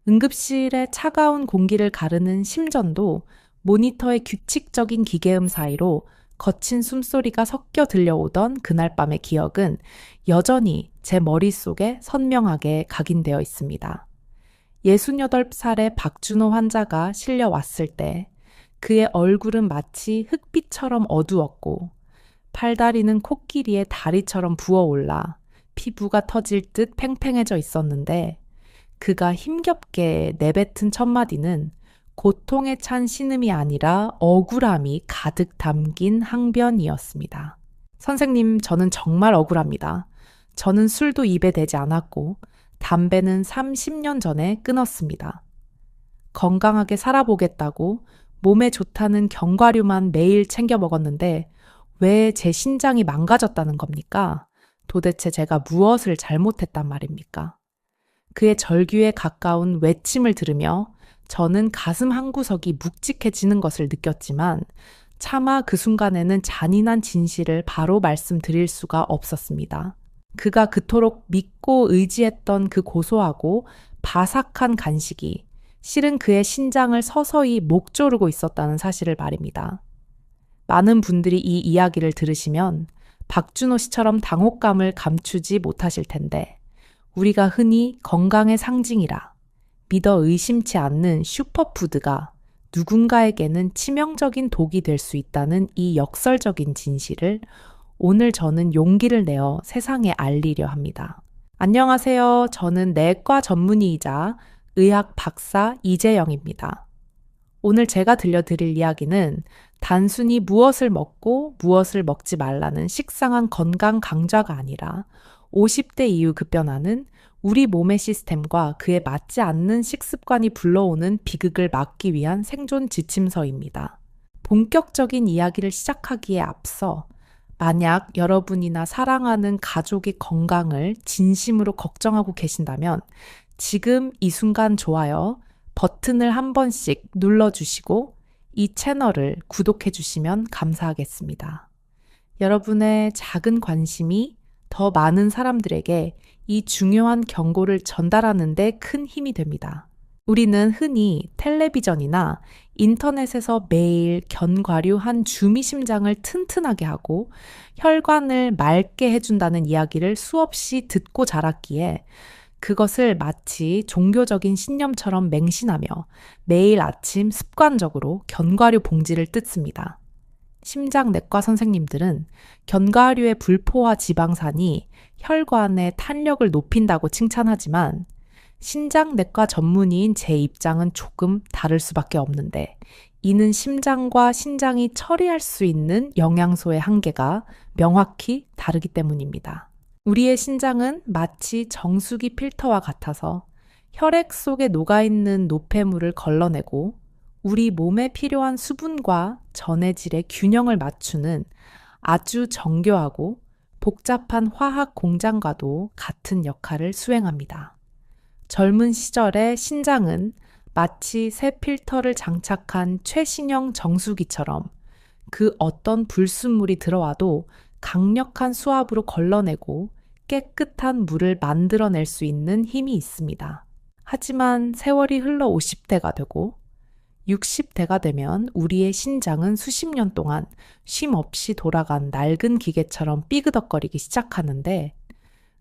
응급실의 차가운 공기를 가르는 심전도 모니터의 규칙적인 기계음 사이로 거친 숨소리가 섞여 들려오던 그날 밤의 기억은 여전히 제 머릿속에 선명하게 각인되어 있습니다. 68살의 박준호 환자가 실려왔을 때 그의 얼굴은 마치 흙빛처럼 어두웠고 팔다리는 코끼리의 다리처럼 부어올라 피부가 터질 듯 팽팽해져 있었는데 그가 힘겹게 내뱉은 첫마디는 고통에 찬 신음이 아니라 억울함이 가득 담긴 항변이었습니다. 선생님, 저는 정말 억울합니다. 저는 술도 입에 대지 않았고 담배는 30년 전에 끊었습니다. 건강하게 살아보겠다고 몸에 좋다는 견과류만 매일 챙겨 먹었는데 왜 제 신장이 망가졌다는 겁니까? 도대체 제가 무엇을 잘못했단 말입니까? 그의 절규에 가까운 외침을 들으며 저는 가슴 한구석이 묵직해지는 것을 느꼈지만 차마 그 순간에는 잔인한 진실을 바로 말씀드릴 수가 없었습니다. 그가 그토록 믿고 의지했던 그 고소하고 바삭한 간식이 실은 그의 신장을 서서히 목조르고 있었다는 사실을 말입니다. 많은 분들이 이 이야기를 들으시면 박준호 씨처럼 당혹감을 감추지 못하실 텐데 우리가 흔히 건강의 상징이라 믿어 의심치 않는 슈퍼푸드가 누군가에게는 치명적인 독이 될 수 있다는 이 역설적인 진실을 오늘 저는 용기를 내어 세상에 알리려 합니다. 안녕하세요. 저는 내과 전문의이자 의학 박사 이재영입니다. 오늘 제가 들려드릴 이야기는 단순히 무엇을 먹고 무엇을 먹지 말라는 식상한 건강 강좌가 아니라 50대 이후 급변하는 우리 몸의 시스템과 그에 맞지 않는 식습관이 불러오는 비극을 막기 위한 생존 지침서입니다. 본격적인 이야기를 시작하기에 앞서 만약 여러분이나 사랑하는 가족의 건강을 진심으로 걱정하고 계신다면 지금 이 순간 좋아요 버튼을 한 번씩 눌러주시고 이 채널을 구독해 주시면 감사하겠습니다. 여러분의 작은 관심이 더 많은 사람들에게 이 중요한 경고를 전달하는 데 큰 힘이 됩니다. 우리는 흔히 텔레비전이나 인터넷에서 매일 견과류 한 주미 심장을 튼튼하게 하고 혈관을 맑게 해준다는 이야기를 수없이 듣고 자랐기에 그것을 마치 종교적인 신념처럼 맹신하며 매일 아침 습관적으로 견과류 봉지를 뜯습니다. 심장내과 선생님들은 견과류의 불포화 지방산이 혈관의 탄력을 높인다고 칭찬하지만 신장내과 전문의인 제 입장은 조금 다를 수밖에 없는데 이는 심장과 신장이 처리할 수 있는 영양소의 한계가 명확히 다르기 때문입니다. 우리의 신장은 마치 정수기 필터와 같아서 혈액 속에 녹아있는 노폐물을 걸러내고 우리 몸에 필요한 수분과 전해질의 균형을 맞추는 아주 정교하고 복잡한 화학 공장과도 같은 역할을 수행합니다. 젊은 시절의 신장은 마치 새 필터를 장착한 최신형 정수기처럼 그 어떤 불순물이 들어와도 강력한 수압으로 걸러내고 깨끗한 물을 만들어낼 수 있는 힘이 있습니다. 하지만 세월이 흘러 50대가 되고 60대가 되면 우리의 신장은 수십 년 동안 쉼 없이 돌아간 낡은 기계처럼 삐그덕거리기 시작하는데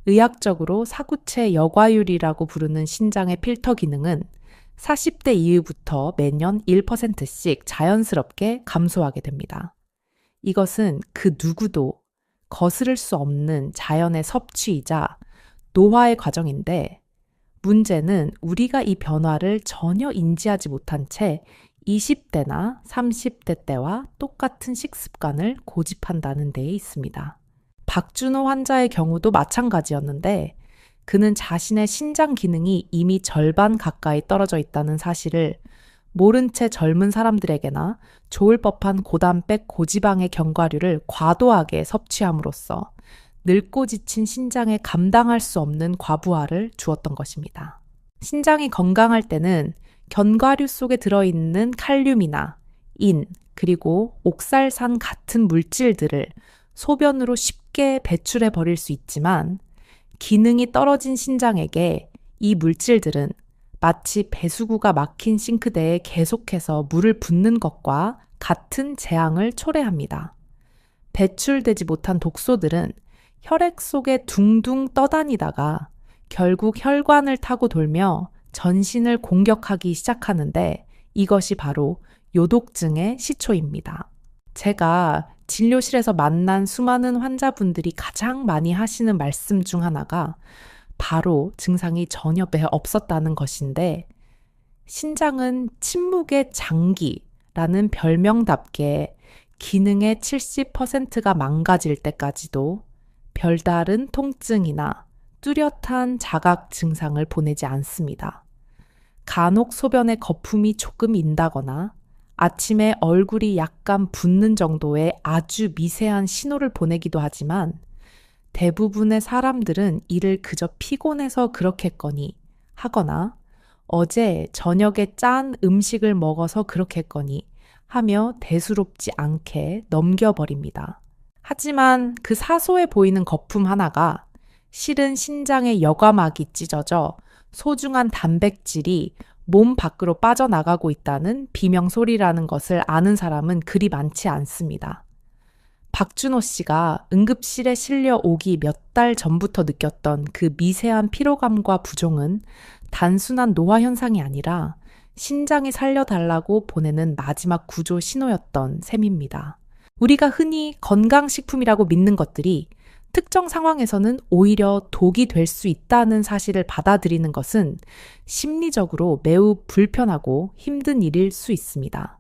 의학적으로 사구체 여과율이라고 부르는 신장의 필터 기능은 40대 이후부터 매년 1%씩 자연스럽게 감소하게 됩니다. 이것은 그 누구도 거스를 수 없는 자연의 섭취이자 노화의 과정인데 문제는 우리가 이 변화를 전혀 인지하지 못한 채 20대나 30대 때와 똑같은 식습관을 고집한다는 데에 있습니다. 박준호 환자의 경우도 마찬가지였는데 그는 자신의 신장 기능이 이미 절반 가까이 떨어져 있다는 사실을 모른 채 젊은 사람들에게나 좋을 법한 고단백 고지방의 견과류를 과도하게 섭취함으로써 늙고 지친 신장에 감당할 수 없는 과부하를 주었던 것입니다. 신장이 건강할 때는 견과류 속에 들어있는 칼륨이나 인, 그리고 옥살산 같은 물질들을 소변으로 쉽게 배출해 버릴 수 있지만 기능이 떨어진 신장에게 이 물질들은 마치 배수구가 막힌 싱크대에 계속해서 물을 붓는 것과 같은 재앙을 초래합니다. 배출되지 못한 독소들은 혈액 속에 둥둥 떠다니다가 결국 혈관을 타고 돌며 전신을 공격하기 시작하는데 이것이 바로 요독증의 시초입니다. 제가 진료실에서 만난 수많은 환자분들이 가장 많이 하시는 말씀 중 하나가 바로 증상이 전혀 배에 없었다는 것인데, 신장은 침묵의 장기라는 별명답게 기능의 70%가 망가질 때까지도 별다른 통증이나 뚜렷한 자각 증상을 보내지 않습니다. 간혹 소변에 거품이 조금 인다거나 아침에 얼굴이 약간 붓는 정도의 아주 미세한 신호를 보내기도 하지만 대부분의 사람들은 이를 그저 피곤해서 그렇겠거니 하거나 어제 저녁에 짠 음식을 먹어서 그렇겠거니 하며 대수롭지 않게 넘겨버립니다. 하지만 그 사소해 보이는 거품 하나가 실은 신장의 여과막이 찢어져 소중한 단백질이 몸 밖으로 빠져나가고 있다는 비명소리라는 것을 아는 사람은 그리 많지 않습니다. 박준호 씨가 응급실에 실려 오기 몇 달 전부터 느꼈던 그 미세한 피로감과 부종은 단순한 노화 현상이 아니라 신장이 살려달라고 보내는 마지막 구조 신호였던 셈입니다. 우리가 흔히 건강식품이라고 믿는 것들이 특정 상황에서는 오히려 독이 될 수 있다는 사실을 받아들이는 것은 심리적으로 매우 불편하고 힘든 일일 수 있습니다.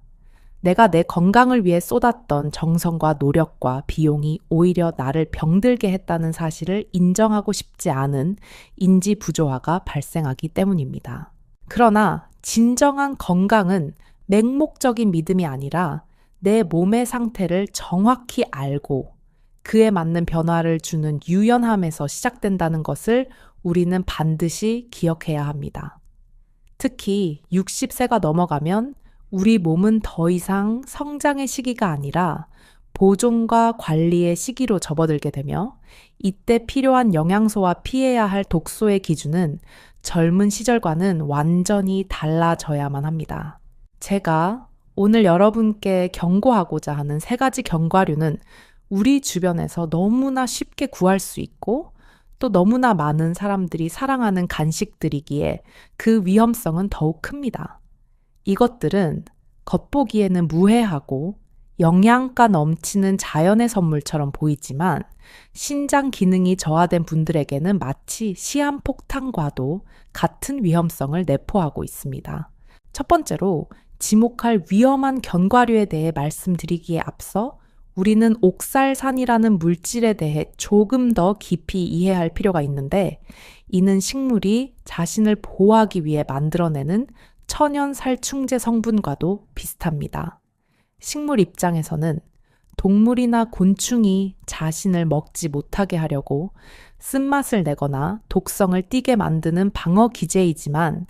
내가 내 건강을 위해 쏟았던 정성과 노력과 비용이 오히려 나를 병들게 했다는 사실을 인정하고 싶지 않은 인지 부조화가 발생하기 때문입니다. 그러나 진정한 건강은 맹목적인 믿음이 아니라 내 몸의 상태를 정확히 알고 그에 맞는 변화를 주는 유연함에서 시작된다는 것을 우리는 반드시 기억해야 합니다. 특히 60세가 넘어가면 우리 몸은 더 이상 성장의 시기가 아니라 보존과 관리의 시기로 접어들게 되며 이때 필요한 영양소와 피해야 할 독소의 기준은 젊은 시절과는 완전히 달라져야만 합니다. 제가 오늘 여러분께 경고하고자 하는 3가지 견과류는 우리 주변에서 너무나 쉽게 구할 수 있고 또 너무나 많은 사람들이 사랑하는 간식들이기에 그 위험성은 더욱 큽니다. 이것들은 겉보기에는 무해하고 영양가 넘치는 자연의 선물처럼 보이지만 신장 기능이 저하된 분들에게는 마치 시한폭탄과도 같은 위험성을 내포하고 있습니다. 첫 번째로 지목할 위험한 견과류에 대해 말씀드리기에 앞서 우리는 옥살산이라는 물질에 대해 조금 더 깊이 이해할 필요가 있는데 이는 식물이 자신을 보호하기 위해 만들어내는 천연 살충제 성분과도 비슷합니다. 식물 입장에서는 동물이나 곤충이 자신을 먹지 못하게 하려고 쓴맛을 내거나 독성을 띠게 만드는 방어 기제이지만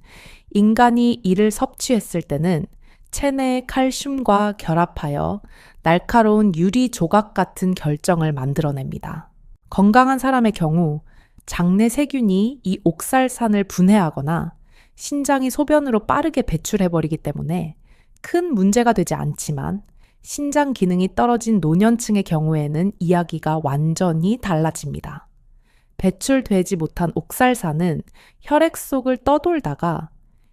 인간이 이를 섭취했을 때는 체내의 칼슘과 결합하여 날카로운 유리 조각 같은 결정을 만들어냅니다. 건강한 사람의 경우 장내 세균이 이 옥살산을 분해하거나 신장이 소변으로 빠르게 배출해버리기 때문에 큰 문제가 되지 않지만 신장 기능이 떨어진 노년층의 경우에는 이야기가 완전히 달라집니다. 배출되지 못한 옥살산은 혈액 속을 떠돌다가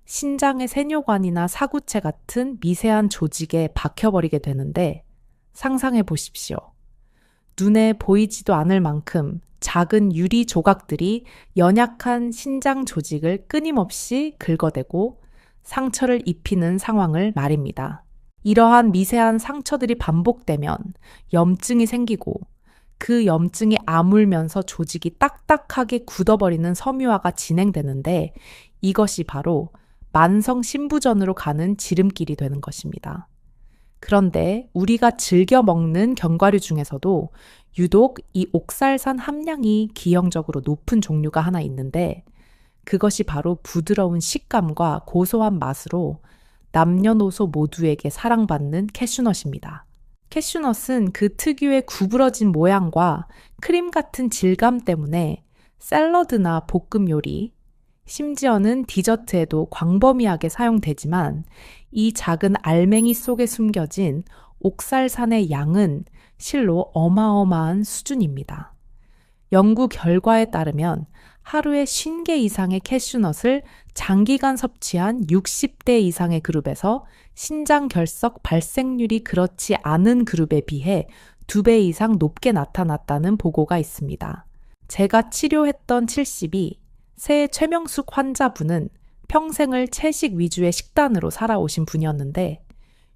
신장의 세뇨관이나 사구체 같은 미세한 조직에 박혀버리게 되는데 상상해 보십시오. 눈에 보이지도 않을 만큼 작은 유리 조각들이 연약한 신장 조직을 끊임없이 긁어대고 상처를 입히는 상황을 말입니다. 이러한 미세한 상처들이 반복되면 염증이 생기고 그 염증이 아물면서 조직이 딱딱하게 굳어버리는 섬유화가 진행되는데 이것이 바로 만성 신부전으로 가는 지름길이 되는 것입니다. 그런데 우리가 즐겨 먹는 견과류 중에서도 유독 이 옥살산 함량이 기형적으로 높은 종류가 하나 있는데 그것이 바로 부드러운 식감과 고소한 맛으로 남녀노소 모두에게 사랑받는 캐슈넛입니다. 캐슈넛은 그 특유의 구부러진 모양과 크림 같은 질감 때문에 샐러드나 볶음 요리, 심지어는 디저트에도 광범위하게 사용되지만 이 작은 알맹이 속에 숨겨진 옥살산의 양은 실로 어마어마한 수준입니다. 연구 결과에 따르면 하루에 50개 이상의 캐슈넛을 장기간 섭취한 60대 이상의 그룹에서 신장 결석 발생률이 그렇지 않은 그룹에 비해 2배 이상 높게 나타났다는 보고가 있습니다. 제가 치료했던 72, 새 최명숙 환자분은 평생을 채식 위주의 식단으로 살아오신 분이었는데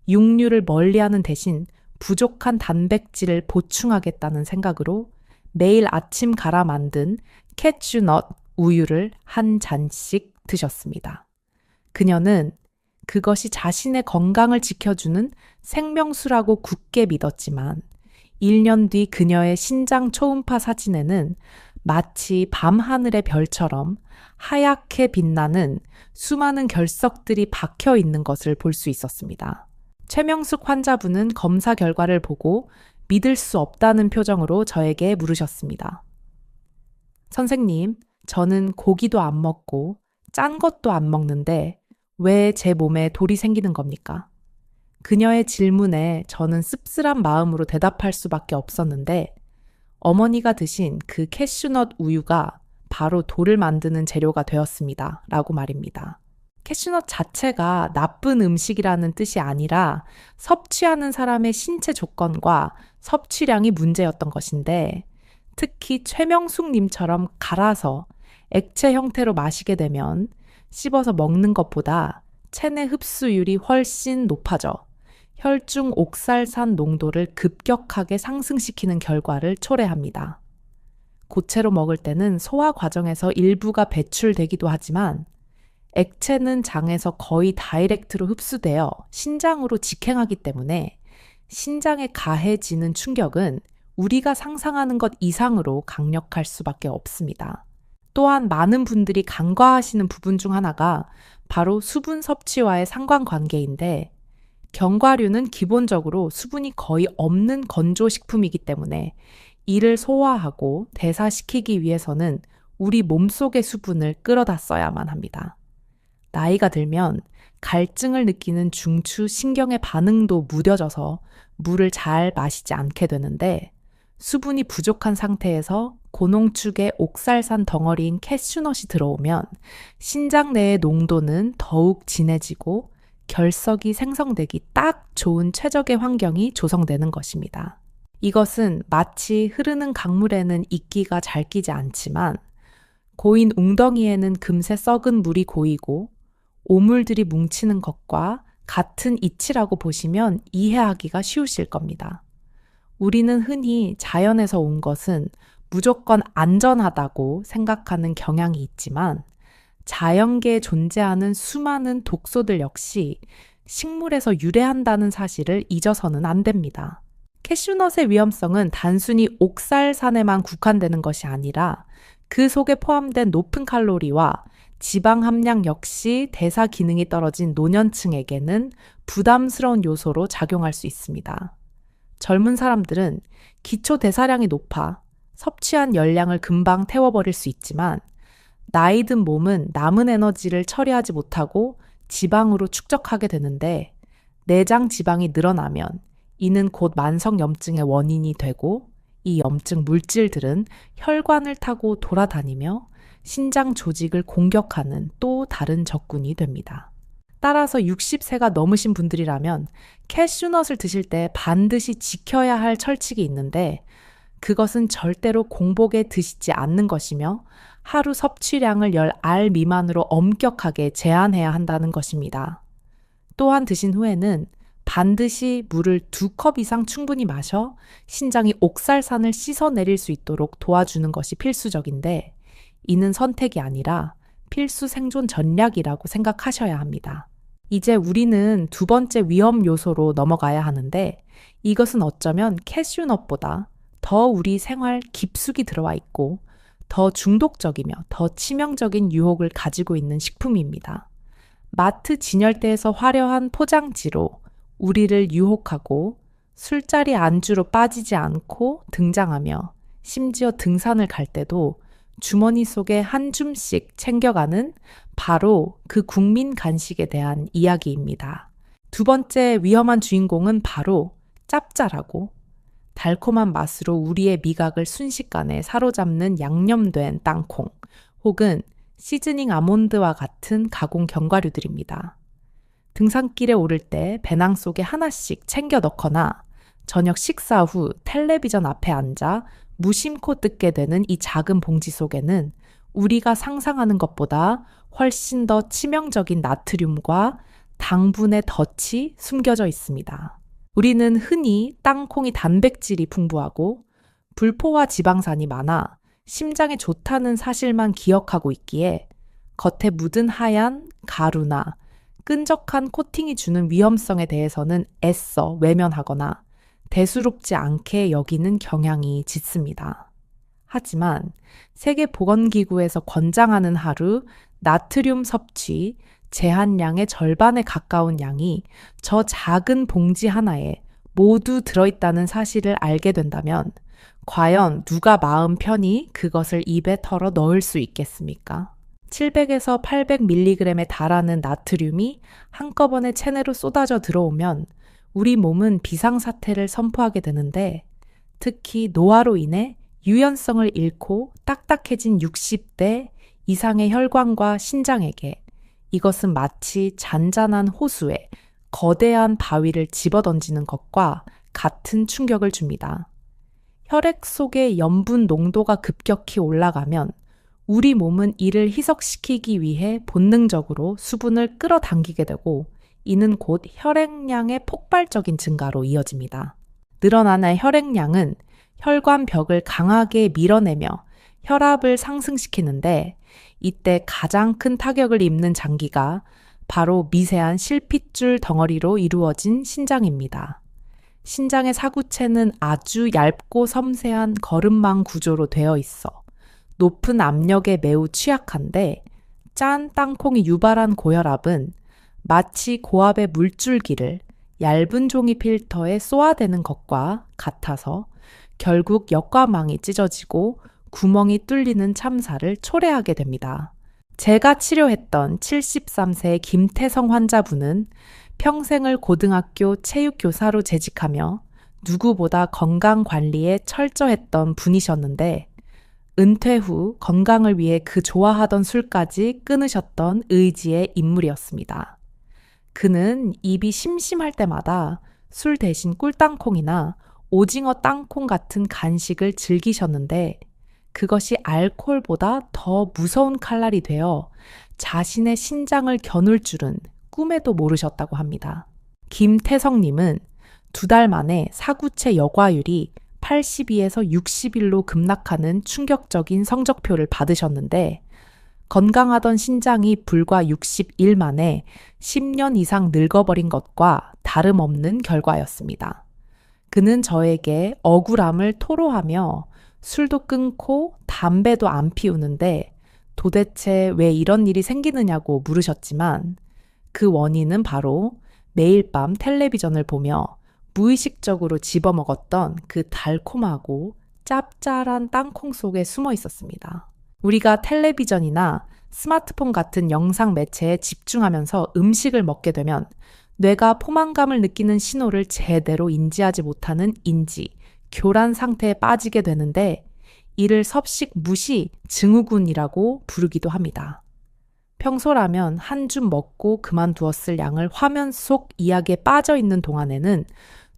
육류를 멀리하는 대신 부족한 단백질을 보충하겠다는 생각으로 매일 아침 갈아 만든 캐슈넛 우유를 한 잔씩 드셨습니다. 그녀는 그것이 자신의 건강을 지켜주는 생명수라고 굳게 믿었지만 1년 뒤 그녀의 신장 초음파 사진에는 마치 밤하늘의 별처럼 하얗게 빛나는 수많은 결석들이 박혀 있는 것을 볼 수 있었습니다. 최명숙 환자분은 검사 결과를 보고 믿을 수 없다는 표정으로 저에게 물으셨습니다. 선생님, 저는 고기도 안 먹고 짠 것도 안 먹는데 왜 제 몸에 돌이 생기는 겁니까? 그녀의 질문에 저는 씁쓸한 마음으로 대답할 수밖에 없었는데 어머니가 드신 그 캐슈넛 우유가 바로 돌을 만드는 재료가 되었습니다. 라고 말입니다. 캐슈넛 자체가 나쁜 음식이라는 뜻이 아니라 섭취하는 사람의 신체 조건과 섭취량이 문제였던 것인데 특히 최명숙님처럼 갈아서 액체 형태로 마시게 되면 씹어서 먹는 것보다 체내 흡수율이 훨씬 높아져 혈중 옥살산 농도를 급격하게 상승시키는 결과를 초래합니다. 고체로 먹을 때는 소화 과정에서 일부가 배출되기도 하지만 액체는 장에서 거의 다이렉트로 흡수되어 신장으로 직행하기 때문에 신장에 가해지는 충격은 우리가 상상하는 것 이상으로 강력할 수밖에 없습니다. 또한 많은 분들이 간과하시는 부분 중 하나가 바로 수분 섭취와의 상관관계인데 견과류는 기본적으로 수분이 거의 없는 건조식품이기 때문에 이를 소화하고 대사시키기 위해서는 우리 몸속의 수분을 끌어다 써야만 합니다. 나이가 들면 갈증을 느끼는 중추 신경의 반응도 무뎌져서 물을 잘 마시지 않게 되는데 수분이 부족한 상태에서 고농축의 옥살산 덩어리인 캐슈넛이 들어오면 신장 내의 농도는 더욱 진해지고 결석이 생성되기 딱 좋은 최적의 환경이 조성되는 것입니다. 이것은 마치 흐르는 강물에는 이끼가 잘 끼지 않지만 고인 웅덩이에는 금세 썩은 물이 고이고 오물들이 뭉치는 것과 같은 이치라고 보시면 이해하기가 쉬우실 겁니다. 우리는 흔히 자연에서 온 것은 무조건 안전하다고 생각하는 경향이 있지만 자연계에 존재하는 수많은 독소들 역시 식물에서 유래한다는 사실을 잊어서는 안 됩니다. 캐슈넛의 위험성은 단순히 옥살산에만 국한되는 것이 아니라 그 속에 포함된 높은 칼로리와 지방 함량 역시 대사 기능이 떨어진 노년층에게는 부담스러운 요소로 작용할 수 있습니다. 젊은 사람들은 기초 대사량이 높아 섭취한 열량을 금방 태워버릴 수 있지만 나이 든 몸은 남은 에너지를 처리하지 못하고 지방으로 축적하게 되는데 내장 지방이 늘어나면 이는 곧 만성염증의 원인이 되고 이 염증 물질들은 혈관을 타고 돌아다니며 신장 조직을 공격하는 또 다른 적군이 됩니다. 따라서 60세가 넘으신 분들이라면 캐슈넛을 드실 때 반드시 지켜야 할 철칙이 있는데 그것은 절대로 공복에 드시지 않는 것이며 하루 섭취량을 10알 미만으로 엄격하게 제한해야 한다는 것입니다. 또한 드신 후에는 반드시 물을 2컵 이상 충분히 마셔 신장이 옥살산을 씻어내릴 수 있도록 도와주는 것이 필수적인데 이는 선택이 아니라 필수 생존 전략이라고 생각하셔야 합니다. 이제 우리는 두 번째 위험 요소로 넘어가야 하는데 이것은 어쩌면 캐슈넛보다 더 우리 생활 깊숙이 들어와 있고 더 중독적이며 더 치명적인 유혹을 가지고 있는 식품입니다. 마트 진열대에서 화려한 포장지로 우리를 유혹하고 술자리 안주로 빠지지 않고 등장하며 심지어 등산을 갈 때도 주머니 속에 한 줌씩 챙겨가는 바로 그 국민 간식에 대한 이야기입니다. 두 번째 위험한 주인공은 바로 짭짤하고 달콤한 맛으로 우리의 미각을 순식간에 사로잡는 양념된 땅콩 혹은 시즈닝 아몬드와 같은 가공 견과류들입니다. 등산길에 오를 때 배낭 속에 하나씩 챙겨 넣거나 저녁 식사 후 텔레비전 앞에 앉아 무심코 뜯게 되는 이 작은 봉지 속에는 우리가 상상하는 것보다 훨씬 더 치명적인 나트륨과 당분의 덫이 숨겨져 있습니다. 우리는 흔히 땅콩이 단백질이 풍부하고 불포화 지방산이 많아 심장에 좋다는 사실만 기억하고 있기에 겉에 묻은 하얀 가루나 끈적한 코팅이 주는 위험성에 대해서는 애써 외면하거나 대수롭지 않게 여기는 경향이 짙습니다. 하지만 세계보건기구에서 권장하는 하루 나트륨 섭취 제한량의 절반에 가까운 양이 저 작은 봉지 하나에 모두 들어있다는 사실을 알게 된다면 과연 누가 마음 편히 그것을 입에 털어 넣을 수 있겠습니까? 700에서 800mg에 달하는 나트륨이 한꺼번에 체내로 쏟아져 들어오면 우리 몸은 비상사태를 선포하게 되는데 특히 노화로 인해 유연성을 잃고 딱딱해진 60대 이상의 혈관과 신장에게 이것은 마치 잔잔한 호수에 거대한 바위를 집어던지는 것과 같은 충격을 줍니다. 혈액 속의 염분 농도가 급격히 올라가면 우리 몸은 이를 희석시키기 위해 본능적으로 수분을 끌어당기게 되고 이는 곧 혈액량의 폭발적인 증가로 이어집니다. 늘어나는 혈액량은 혈관 벽을 강하게 밀어내며 혈압을 상승시키는데 이때 가장 큰 타격을 입는 장기가 바로 미세한 실핏줄 덩어리로 이루어진 신장입니다. 신장의 사구체는 아주 얇고 섬세한 거름망 구조로 되어 있어 높은 압력에 매우 취약한데 짠 땅콩이 유발한 고혈압은 마치 고압의 물줄기를 얇은 종이 필터에 쏘아대는 것과 같아서 결국 역과망이 찢어지고 구멍이 뚫리는 참사를 초래하게 됩니다. 제가 치료했던 73세 김태성 환자분은 평생을 고등학교 체육교사로 재직하며 누구보다 건강관리에 철저했던 분이셨는데 은퇴 후 건강을 위해 그 좋아하던 술까지 끊으셨던 의지의 인물이었습니다. 그는 입이 심심할 때마다 술 대신 꿀땅콩이나 오징어 땅콩 같은 간식을 즐기셨는데 그것이 알코올보다 더 무서운 칼날이 되어 자신의 신장을 겨눌 줄은 꿈에도 모르셨다고 합니다. 김태성님은 2달 만에 사구체 여과율이 82에서 60일로 급락하는 충격적인 성적표를 받으셨는데 건강하던 신장이 불과 60일 만에 10년 이상 늙어버린 것과 다름없는 결과였습니다. 그는 저에게 억울함을 토로하며 술도 끊고 담배도 안 피우는데 도대체 왜 이런 일이 생기느냐고 물으셨지만 그 원인은 바로 매일 밤 텔레비전을 보며 무의식적으로 집어먹었던 그 달콤하고 짭짤한 땅콩 속에 숨어 있었습니다. 우리가 텔레비전이나 스마트폰 같은 영상 매체에 집중하면서 음식을 먹게 되면 뇌가 포만감을 느끼는 신호를 제대로 인지하지 못하는 인지, 교란 상태에 빠지게 되는데 이를 섭식 무시 증후군이라고 부르기도 합니다. 평소라면 한 줌 먹고 그만두었을 양을 화면 속 이야기에 빠져 있는 동안에는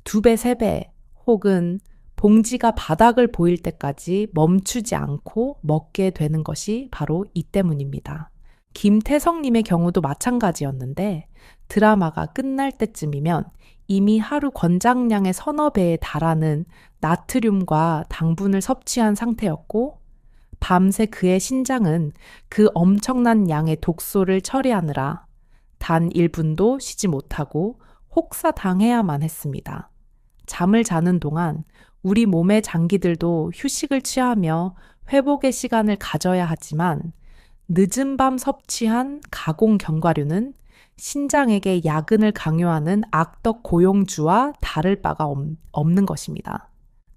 2배, 3배 혹은 봉지가 바닥을 보일 때까지 멈추지 않고 먹게 되는 것이 바로 이 때문입니다. 김태성님의 경우도 마찬가지였는데 드라마가 끝날 때쯤이면 이미 하루 권장량의 서너 배에 달하는 나트륨과 당분을 섭취한 상태였고 밤새 그의 신장은 그 엄청난 양의 독소를 처리하느라 단 1분도 쉬지 못하고 혹사당해야만 했습니다. 잠을 자는 동안 우리 몸의 장기들도 휴식을 취하며 회복의 시간을 가져야 하지만 늦은 밤 섭취한 가공 견과류는 신장에게 야근을 강요하는 악덕 고용주와 다를 바가 없는 것입니다.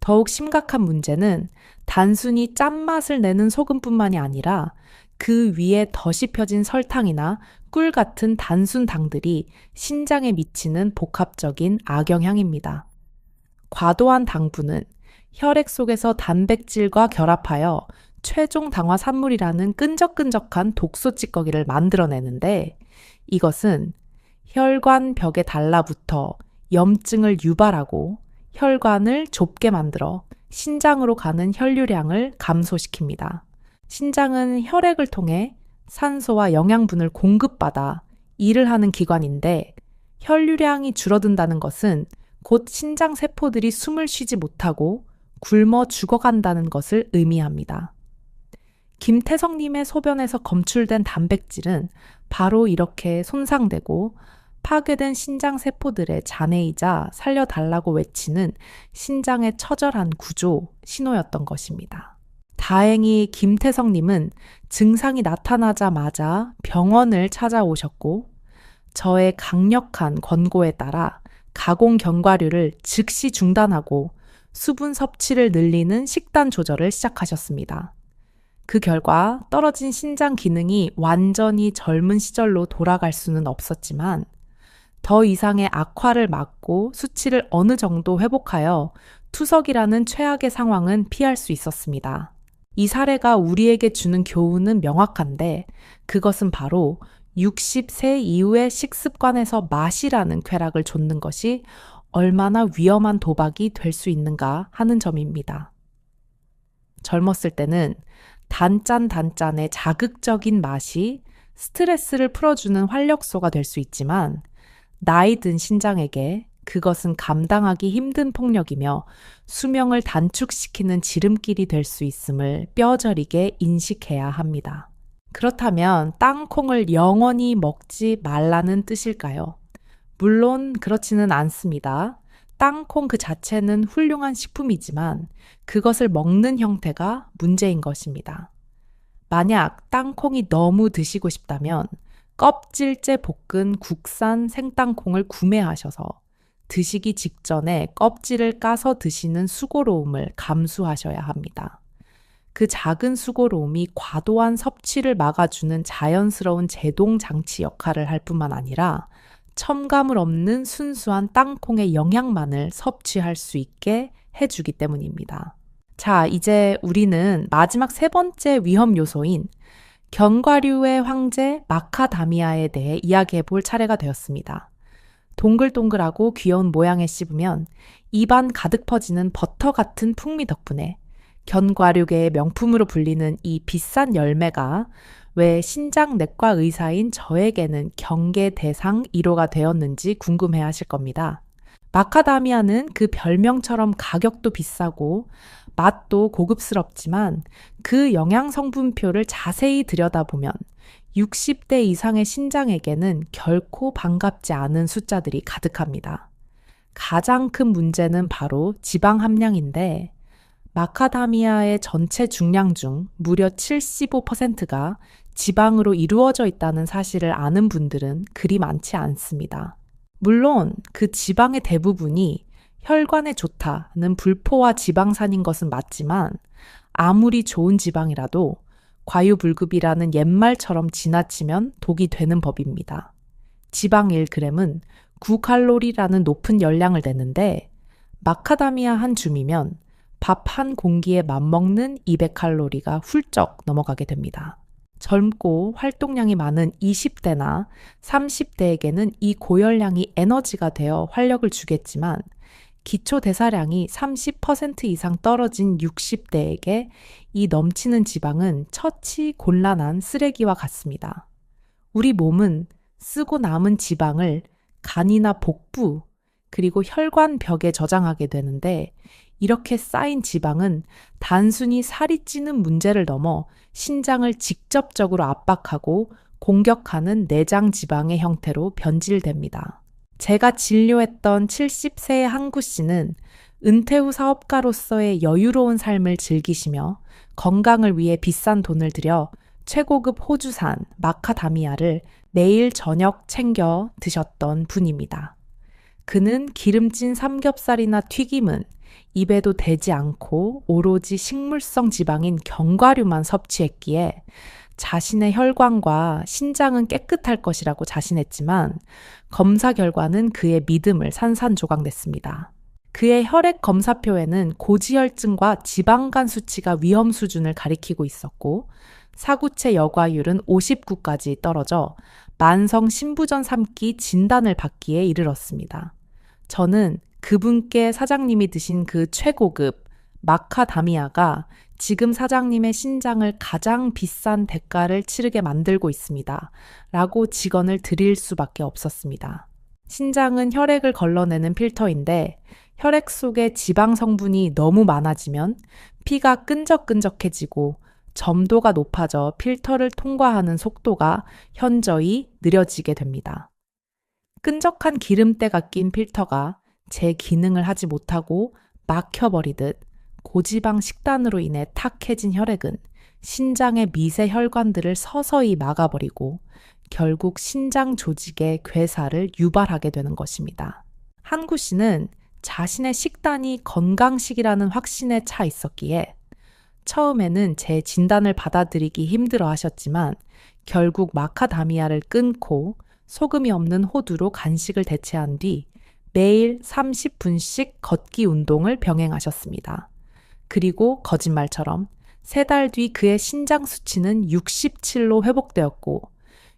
더욱 심각한 문제는 단순히 짠맛을 내는 소금뿐만이 아니라 그 위에 덧이 펴진 설탕이나 꿀 같은 단순 당들이 신장에 미치는 복합적인 악영향입니다. 과도한 당분은 혈액 속에서 단백질과 결합하여 최종 당화 산물이라는 끈적끈적한 독소 찌꺼기를 만들어내는데 이것은 혈관 벽에 달라붙어 염증을 유발하고 혈관을 좁게 만들어 신장으로 가는 혈류량을 감소시킵니다. 신장은 혈액을 통해 산소와 영양분을 공급받아 일을 하는 기관인데 혈류량이 줄어든다는 것은 곧 신장 세포들이 숨을 쉬지 못하고 굶어 죽어간다는 것을 의미합니다. 김태성님의 소변에서 검출된 단백질은 바로 이렇게 손상되고 파괴된 신장 세포들의 잔해이자 살려달라고 외치는 신장의 처절한 구조, 신호였던 것입니다. 다행히 김태성님은 증상이 나타나자마자 병원을 찾아오셨고 저의 강력한 권고에 따라 가공 견과류를 즉시 중단하고 수분 섭취를 늘리는 식단 조절을 시작하셨습니다. 그 결과 떨어진 신장 기능이 완전히 젊은 시절로 돌아갈 수는 없었지만 더 이상의 악화를 막고 수치를 어느 정도 회복하여 투석이라는 최악의 상황은 피할 수 있었습니다. 이 사례가 우리에게 주는 교훈은 명확한데 그것은 바로 60세 이후의 식습관에서 맛이라는 쾌락을 좇는 것이 얼마나 위험한 도박이 될 수 있는가 하는 점입니다. 젊었을 때는 단짠의 자극적인 맛이 스트레스를 풀어주는 활력소가 될 수 있지만 나이 든 신장에게 그것은 감당하기 힘든 폭력이며 수명을 단축시키는 지름길이 될 수 있음을 뼈저리게 인식해야 합니다. 그렇다면 땅콩을 영원히 먹지 말라는 뜻일까요? 물론 그렇지는 않습니다. 땅콩 그 자체는 훌륭한 식품이지만 그것을 먹는 형태가 문제인 것입니다. 만약 땅콩이 너무 드시고 싶다면 껍질째 볶은 국산 생땅콩을 구매하셔서 드시기 직전에 껍질을 까서 드시는 수고로움을 감수하셔야 합니다. 그 작은 수고로움이 과도한 섭취를 막아주는 자연스러운 제동 장치 역할을 할 뿐만 아니라 첨가물 없는 순수한 땅콩의 영양만을 섭취할 수 있게 해주기 때문입니다. 자, 이제 우리는 마지막 세 번째 위험 요소인 견과류의 황제 마카다미아에 대해 이야기해 볼 차례가 되었습니다. 동글동글하고 귀여운 모양에 씹으면 입안 가득 퍼지는 버터 같은 풍미 덕분에 견과류계의 명품으로 불리는 이 비싼 열매가 왜 신장내과 의사인 저에게는 경계 대상 1호가 되었는지 궁금해 하실 겁니다. 마카다미아는 그 별명처럼 가격도 비싸고 맛도 고급스럽지만 그 영양 성분표를 자세히 들여다보면 60대 이상의 신장에게는 결코 반갑지 않은 숫자들이 가득합니다. 가장 큰 문제는 바로 지방 함량인데 마카다미아의 전체 중량 중 무려 75%가 지방으로 이루어져 있다는 사실을 아는 분들은 그리 많지 않습니다. 물론 그 지방의 대부분이 혈관에 좋다는 불포화 지방산인 것은 맞지만 아무리 좋은 지방이라도 과유불급이라는 옛말처럼 지나치면 독이 되는 법입니다. 지방 1g은 9칼로리라는 높은 열량을 내는데 마카다미아 한 줌이면 밥 한 공기에 맞먹는 200칼로리가 훌쩍 넘어가게 됩니다. 젊고 활동량이 많은 20대나 30대에게는 이 고열량이 에너지가 되어 활력을 주겠지만 기초 대사량이 30% 이상 떨어진 60대에게 이 넘치는 지방은 처치 곤란한 쓰레기와 같습니다. 우리 몸은 쓰고 남은 지방을 간이나 복부 그리고 혈관 벽에 저장하게 되는데 이렇게 쌓인 지방은 단순히 살이 찌는 문제를 넘어 신장을 직접적으로 압박하고 공격하는 내장 지방의 형태로 변질됩니다. 제가 진료했던 70세의 항구 씨는 은퇴 후 사업가로서의 여유로운 삶을 즐기시며 건강을 위해 비싼 돈을 들여 최고급 호주산 마카다미아를 매일 저녁 챙겨 드셨던 분입니다. 그는 기름진 삼겹살이나 튀김은 입에도 대지 않고 오로지 식물성 지방인 견과류만 섭취했기에 자신의 혈관과 신장은 깨끗할 것이라고 자신했지만 검사 결과는 그의 믿음을 산산조각냈습니다. 그의 혈액 검사표에는 고지혈증과 지방간 수치가 위험 수준을 가리키고 있었고 사구체 여과율은 59까지 떨어져 만성 신부전 3기 진단을 받기에 이르렀습니다. 저는 그분께 사장님이 드신 그 최고급 마카다미아가 지금 사장님의 신장을 가장 비싼 대가를 치르게 만들고 있습니다. 라고 직언을 드릴 수밖에 없었습니다. 신장은 혈액을 걸러내는 필터인데 혈액 속에 지방 성분이 너무 많아지면 피가 끈적끈적해지고 점도가 높아져 필터를 통과하는 속도가 현저히 느려지게 됩니다. 끈적한 기름때가 낀 필터가 제 기능을 하지 못하고 막혀버리듯 고지방 식단으로 인해 탁해진 혈액은 신장의 미세 혈관들을 서서히 막아버리고 결국 신장 조직의 괴사를 유발하게 되는 것입니다. 한구 씨는 자신의 식단이 건강식이라는 확신에 차 있었기에 처음에는 제 진단을 받아들이기 힘들어 하셨지만 결국 마카다미아를 끊고 소금이 없는 호두로 간식을 대체한 뒤 매일 30분씩 걷기 운동을 병행하셨습니다. 그리고 거짓말처럼 3달 뒤 그의 신장 수치는 67로 회복되었고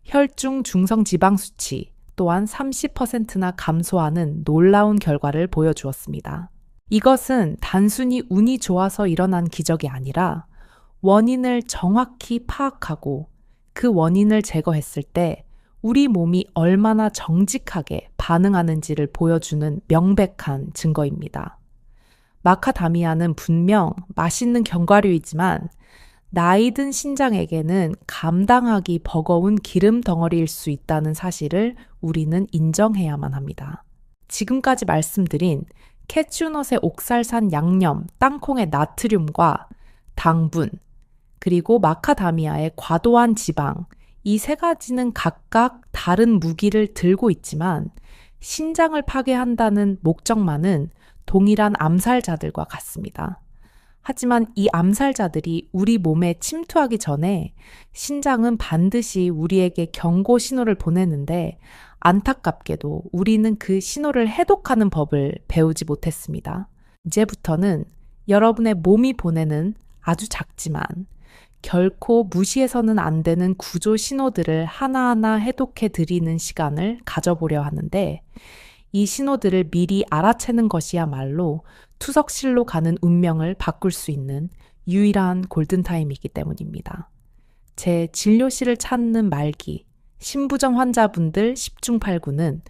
혈중 중성 지방 수치 또한 30%나 감소하는 놀라운 결과를 보여주었습니다. 이것은 단순히 운이 좋아서 일어난 기적이 아니라 원인을 정확히 파악하고 그 원인을 제거했을 때 우리 몸이 얼마나 정직하게 반응하는지를 보여주는 명백한 증거입니다. 마카다미아는 분명 맛있는 견과류이지만 나이든 신장에게는 감당하기 버거운 기름 덩어리일 수 있다는 사실을 우리는 인정해야만 합니다. 지금까지 말씀드린 캐슈넛의 옥살산 양념, 땅콩의 나트륨과 당분, 그리고 마카다미아의 과도한 지방, 이 3가지는 각각 다른 무기를 들고 있지만 신장을 파괴한다는 목적만은 동일한 암살자들과 같습니다. 하지만 이 암살자들이 우리 몸에 침투하기 전에 신장은 반드시 우리에게 경고 신호를 보내는데 안타깝게도 우리는 그 신호를 해독하는 법을 배우지 못했습니다. 이제부터는 여러분의 몸이 보내는 아주 작지만 결코 무시해서는 안 되는 구조 신호들을 하나하나 해독해 드리는 시간을 가져보려 하는데 이 신호들을 미리 알아채는 것이야말로 투석실로 가는 운명을 바꿀 수 있는 유일한 골든타임이기 때문입니다. 제 진료실을 찾는 말기, 신부전 환자분들 10중 8구는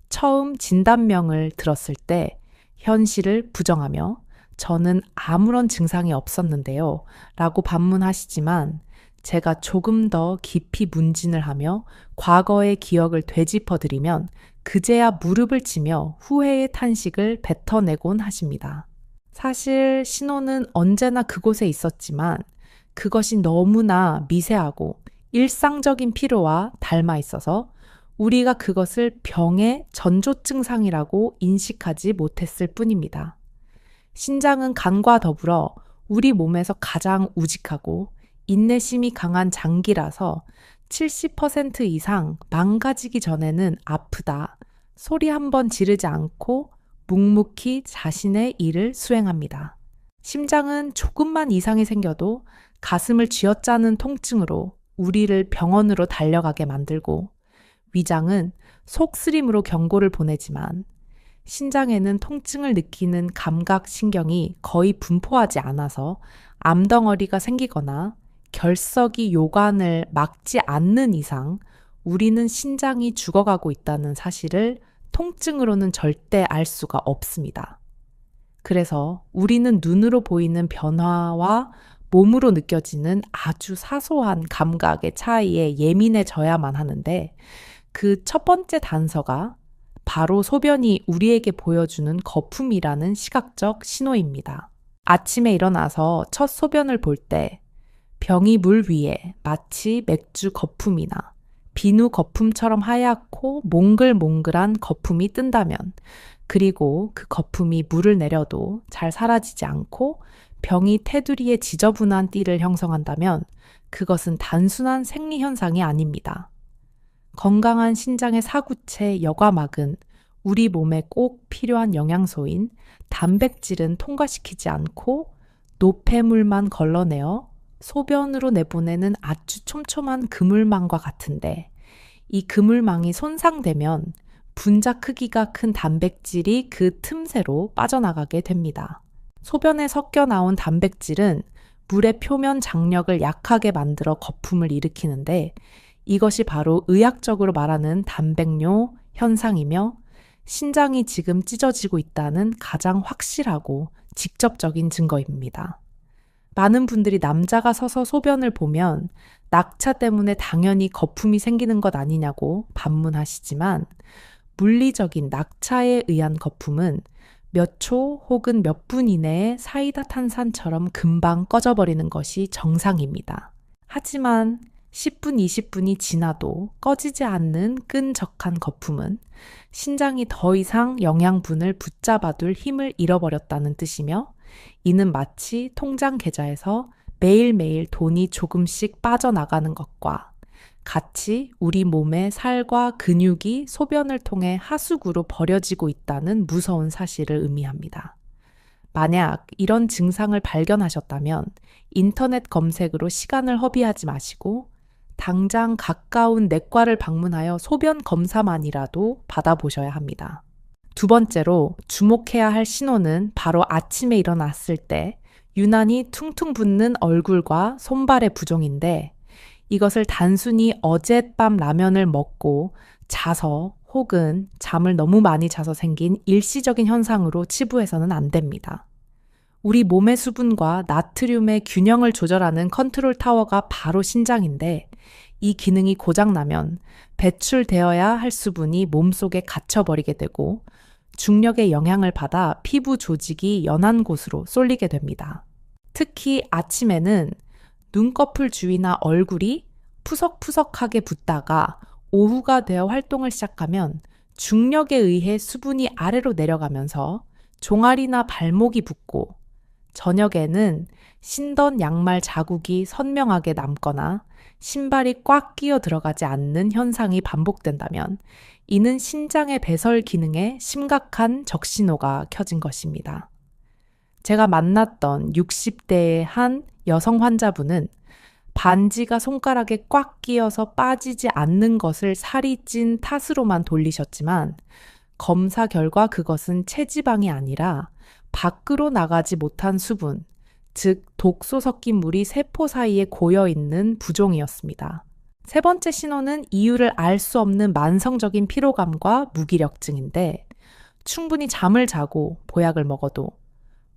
처음 진단명을 들었을 때 현실을 부정하며 저는 아무런 증상이 없었는데요 라고 반문하시지만 제가 조금 더 깊이 문진을 하며 과거의 기억을 되짚어드리면 그제야 무릎을 치며 후회의 탄식을 뱉어내곤 하십니다. 사실 신호는 언제나 그곳에 있었지만 그것이 너무나 미세하고 일상적인 피로와 닮아 있어서 우리가 그것을 병의 전조 증상이라고 인식하지 못했을 뿐입니다. 신장은 간과 더불어 우리 몸에서 가장 우직하고 인내심이 강한 장기라서 70% 이상 망가지기 전에는 아프다, 소리 한번 지르지 않고 묵묵히 자신의 일을 수행합니다. 심장은 조금만 이상이 생겨도 가슴을 쥐어짜는 통증으로 우리를 병원으로 달려가게 만들고 위장은 속쓰림으로 경고를 보내지만 신장에는 통증을 느끼는 감각신경이 거의 분포하지 않아서 암덩어리가 생기거나 결석이 요관을 막지 않는 이상 우리는 신장이 죽어가고 있다는 사실을 통증으로는 절대 알 수가 없습니다. 그래서 우리는 눈으로 보이는 변화와 몸으로 느껴지는 아주 사소한 감각의 차이에 예민해져야만 하는데 그 첫 번째 단서가 바로 소변이 우리에게 보여주는 거품이라는 시각적 신호입니다. 아침에 일어나서 첫 소변을 볼 때 병이 물 위에 마치 맥주 거품이나 비누 거품처럼 하얗고 몽글몽글한 거품이 뜬다면, 그리고 그 거품이 물을 내려도 잘 사라지지 않고 병이 테두리에 지저분한 띠를 형성한다면 그것은 단순한 생리현상이 아닙니다. 건강한 신장의 사구체 여과막은 우리 몸에 꼭 필요한 영양소인 단백질은 통과시키지 않고 노폐물만 걸러내어 소변으로 내보내는 아주 촘촘한 그물망과 같은데, 이 그물망이 손상되면 분자 크기가 큰 단백질이 그 틈새로 빠져나가게 됩니다. 소변에 섞여 나온 단백질은 물의 표면 장력을 약하게 만들어 거품을 일으키는데, 이것이 바로 의학적으로 말하는 단백뇨 현상이며 신장이 지금 찢어지고 있다는 가장 확실하고 직접적인 증거입니다. 많은 분들이 남자가 서서 소변을 보면 낙차 때문에 당연히 거품이 생기는 것 아니냐고 반문하시지만, 물리적인 낙차에 의한 거품은 몇 초 혹은 몇 분 이내에 사이다 탄산처럼 금방 꺼져버리는 것이 정상입니다. 하지만 10분, 20분이 지나도 꺼지지 않는 끈적한 거품은 신장이 더 이상 영양분을 붙잡아둘 힘을 잃어버렸다는 뜻이며, 이는 마치 통장 계좌에서 매일매일 돈이 조금씩 빠져나가는 것과 같이 우리 몸의 살과 근육이 소변을 통해 하수구로 버려지고 있다는 무서운 사실을 의미합니다. 만약 이런 증상을 발견하셨다면 인터넷 검색으로 시간을 허비하지 마시고 당장 가까운 내과를 방문하여 소변 검사만이라도 받아보셔야 합니다. 두 번째로 주목해야 할 신호는 바로 아침에 일어났을 때 유난히 퉁퉁 붓는 얼굴과 손발의 부종인데, 이것을 단순히 어젯밤 라면을 먹고 자서 혹은 잠을 너무 많이 자서 생긴 일시적인 현상으로 치부해서는 안 됩니다. 우리 몸의 수분과 나트륨의 균형을 조절하는 컨트롤 타워가 바로 신장인데, 이 기능이 고장나면 배출되어야 할 수분이 몸속에 갇혀버리게 되고 중력의 영향을 받아 피부 조직이 연한 곳으로 쏠리게 됩니다. 특히 아침에는 눈꺼풀 주위나 얼굴이 푸석푸석하게 붓다가 오후가 되어 활동을 시작하면 중력에 의해 수분이 아래로 내려가면서 종아리나 발목이 붓고, 저녁에는 신던 양말 자국이 선명하게 남거나 신발이 꽉 끼어 들어가지 않는 현상이 반복된다면 이는 신장의 배설 기능에 심각한 적신호가 켜진 것입니다. 제가 만났던 60대의 한 여성 환자분은 반지가 손가락에 꽉 끼어서 빠지지 않는 것을 살이 찐 탓으로만 돌리셨지만, 검사 결과 그것은 체지방이 아니라 밖으로 나가지 못한 수분, 즉 독소 섞인 물이 세포 사이에 고여있는 부종이었습니다. 세 번째 신호는 이유를 알 수 없는 만성적인 피로감과 무기력증인데, 충분히 잠을 자고 보약을 먹어도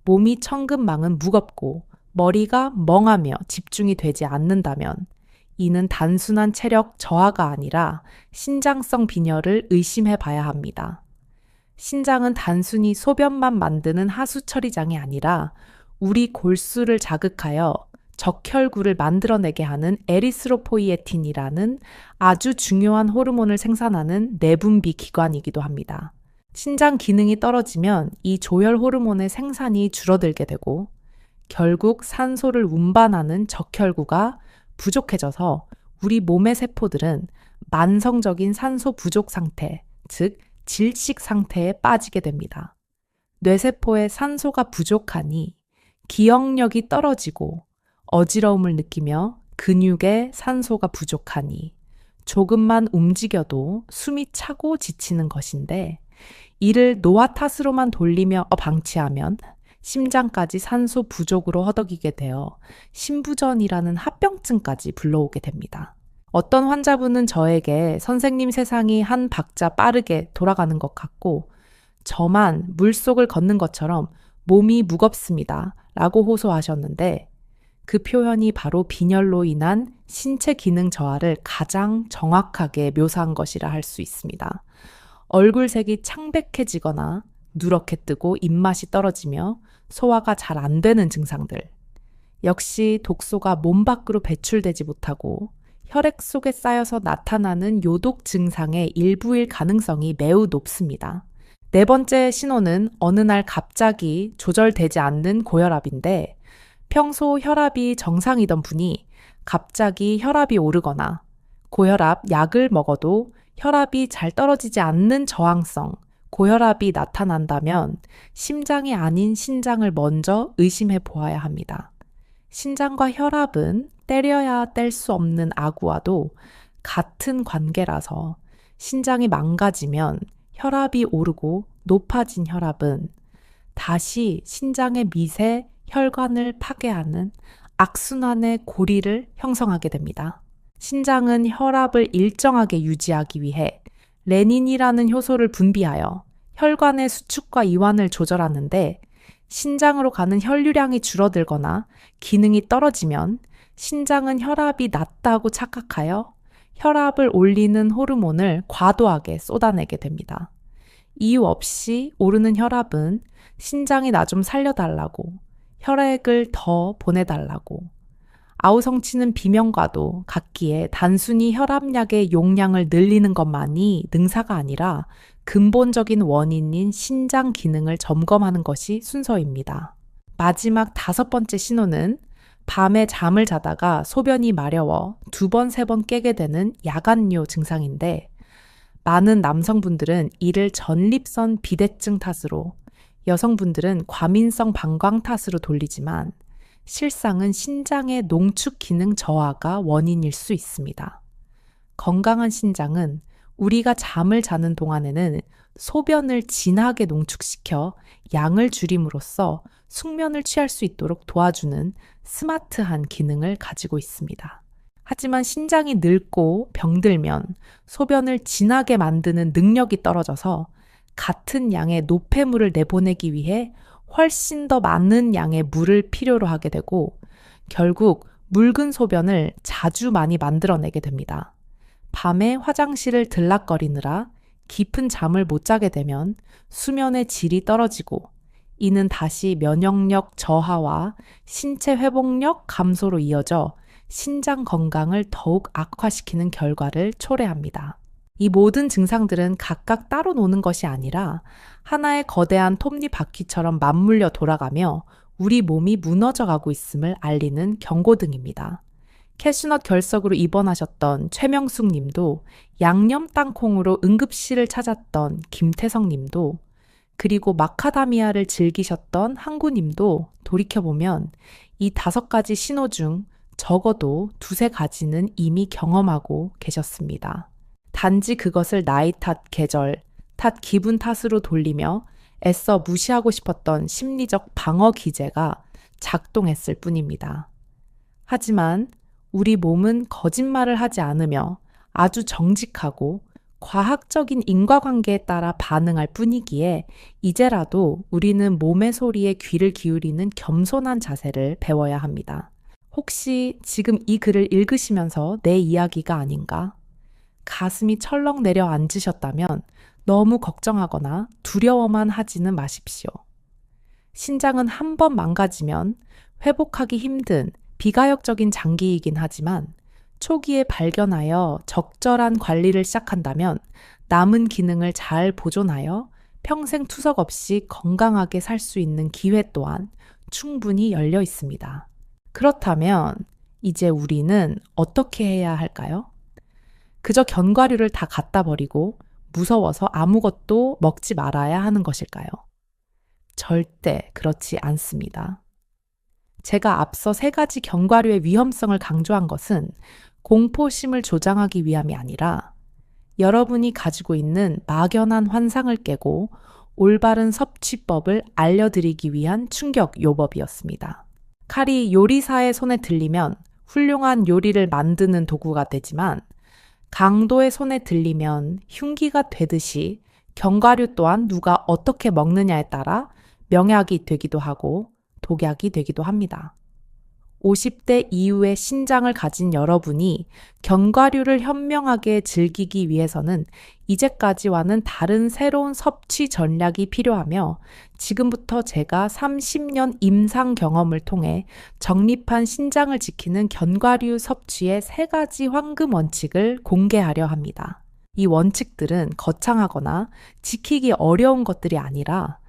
몸이 천근망은 무겁고 머리가 멍하며 집중이 되지 않는다면 이는 단순한 체력 저하가 아니라 신장성 빈혈을 의심해 봐야 합니다. 신장은 단순히 소변만 만드는 하수 처리장이 아니라 우리 골수를 자극하여 적혈구를 만들어내게 하는 에리스로포이에틴이라는 아주 중요한 호르몬을 생산하는 내분비 기관이기도 합니다. 신장 기능이 떨어지면 이 조혈 호르몬의 생산이 줄어들게 되고 결국 산소를 운반하는 적혈구가 부족해져서 우리 몸의 세포들은 만성적인 산소 부족 상태, 즉 질식 상태에 빠지게 됩니다. 뇌세포에 산소가 부족하니 기억력이 떨어지고 어지러움을 느끼며 근육에 산소가 부족하니 조금만 움직여도 숨이 차고 지치는 것인데, 이를 노화 탓으로만 돌리며 방치하면 심장까지 산소 부족으로 허덕이게 되어 심부전이라는 합병증까지 불러오게 됩니다. 어떤 환자분은 저에게 선생님 세상이 한 박자 빠르게 돌아가는 것 같고 저만 물속을 걷는 것처럼 몸이 무겁습니다 라고 호소하셨는데, 그 표현이 바로 빈혈로 인한 신체 기능 저하를 가장 정확하게 묘사한 것이라 할 수 있습니다. 얼굴색이 창백해지거나 누렇게 뜨고 입맛이 떨어지며 소화가 잘 안 되는 증상들. 역시 독소가 몸 밖으로 배출되지 못하고 혈액 속에 쌓여서 나타나는 요독 증상의 일부일 가능성이 매우 높습니다. 네 번째 신호는 어느 날 갑자기 조절되지 않는 고혈압인데, 평소 혈압이 정상이던 분이 갑자기 혈압이 오르거나 고혈압 약을 먹어도 혈압이 잘 떨어지지 않는 저항성, 고혈압이 나타난다면 심장이 아닌 신장을 먼저 의심해 보아야 합니다. 신장과 혈압은 때려야 뗄 수 없는 아구와도 같은 관계라서 신장이 망가지면 혈압이 오르고 높아진 혈압은 다시 신장의 미세 혈관을 파괴하는 악순환의 고리를 형성하게 됩니다. 신장은 혈압을 일정하게 유지하기 위해 레닌이라는 효소를 분비하여 혈관의 수축과 이완을 조절하는데, 신장으로 가는 혈류량이 줄어들거나 기능이 떨어지면 신장은 혈압이 낮다고 착각하여 혈압을 올리는 호르몬을 과도하게 쏟아내게 됩니다. 이유 없이 오르는 혈압은 신장이 나 좀 살려달라고, 혈액을 더 보내달라고, 아우성치는 비명과도 같기에 단순히 혈압약의 용량을 늘리는 것만이 능사가 아니라 근본적인 원인인 신장 기능을 점검하는 것이 순서입니다. 마지막 5번째 신호는 밤에 잠을 자다가 소변이 마려워 2번, 3번 깨게 되는 야간요 증상인데, 많은 남성분들은 이를 전립선 비대증 탓으로, 여성분들은 과민성 방광 탓으로 돌리지만 실상은 신장의 농축 기능 저하가 원인일 수 있습니다. 건강한 신장은 우리가 잠을 자는 동안에는 소변을 진하게 농축시켜 양을 줄임으로써 숙면을 취할 수 있도록 도와주는 스마트한 기능을 가지고 있습니다. 하지만 신장이 늙고 병들면 소변을 진하게 만드는 능력이 떨어져서 같은 양의 노폐물을 내보내기 위해 훨씬 더 많은 양의 물을 필요로 하게 되고, 결국 묽은 소변을 자주 많이 만들어내게 됩니다. 밤에 화장실을 들락거리느라 깊은 잠을 못 자게 되면 수면의 질이 떨어지고, 이는 다시 면역력 저하와 신체 회복력 감소로 이어져 신장 건강을 더욱 악화시키는 결과를 초래합니다. 이 모든 증상들은 각각 따로 노는 것이 아니라 하나의 거대한 톱니바퀴처럼 맞물려 돌아가며 우리 몸이 무너져 가고 있음을 알리는 경고등입니다. 캐슈넛 결석으로 입원하셨던 최명숙 님도, 양념 땅콩으로 응급실을 찾았던 김태성 님도, 그리고 마카다미아를 즐기셨던 항구 님도 돌이켜보면 이 5가지 신호 중 적어도 2-3가지는 이미 경험하고 계셨습니다. 단지 그것을 나이 탓, 계절 탓, 기분 탓으로 돌리며 애써 무시하고 싶었던 심리적 방어 기제가 작동했을 뿐입니다. 하지만 우리 몸은 거짓말을 하지 않으며 아주 정직하고 과학적인 인과관계에 따라 반응할 뿐이기에 이제라도 우리는 몸의 소리에 귀를 기울이는 겸손한 자세를 배워야 합니다. 혹시 지금 이 글을 읽으시면서 내 이야기가 아닌가? 가슴이 철렁 내려앉으셨다면 너무 걱정하거나 두려워만 하지는 마십시오. 신장은 한 번 망가지면 회복하기 힘든 비가역적인 장기이긴 하지만 초기에 발견하여 적절한 관리를 시작한다면 남은 기능을 잘 보존하여 평생 투석 없이 건강하게 살 수 있는 기회 또한 충분히 열려 있습니다. 그렇다면 이제 우리는 어떻게 해야 할까요? 그저 견과류를 다 갖다 버리고 무서워서 아무것도 먹지 말아야 하는 것일까요? 절대 그렇지 않습니다. 제가 앞서 3가지 견과류의 위험성을 강조한 것은 공포심을 조장하기 위함이 아니라 여러분이 가지고 있는 막연한 환상을 깨고 올바른 섭취법을 알려드리기 위한 충격 요법이었습니다. 칼이 요리사의 손에 들리면 훌륭한 요리를 만드는 도구가 되지만 강도의 손에 들리면 흉기가 되듯이 견과류 또한 누가 어떻게 먹느냐에 따라 명약이 되기도 하고 독약이 되기도 합니다. 50대 이후의 신장을 가진 여러분이 견과류를 현명하게 즐기기 위해서는 이제까지와는 다른 새로운 섭취 전략이 필요하며 지금부터 제가 30년 임상 경험을 통해 정립한 신장을 지키는 견과류 섭취의 3가지 황금 원칙을 공개하려 합니다. 이 원칙들은 거창하거나 지키기 어려운 것들이 아니라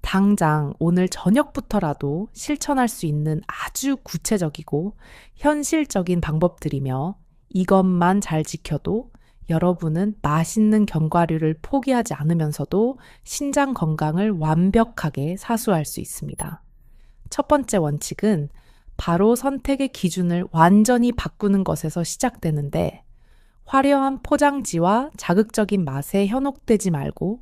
당장 오늘 저녁부터라도 실천할 수 있는 아주 구체적이고 현실적인 방법들이며 이것만 잘 지켜도 여러분은 맛있는 견과류를 포기하지 않으면서도 신장 건강을 완벽하게 사수할 수 있습니다. 첫 번째 원칙은 바로 선택의 기준을 완전히 바꾸는 것에서 시작되는데 화려한 포장지와 자극적인 맛에 현혹되지 말고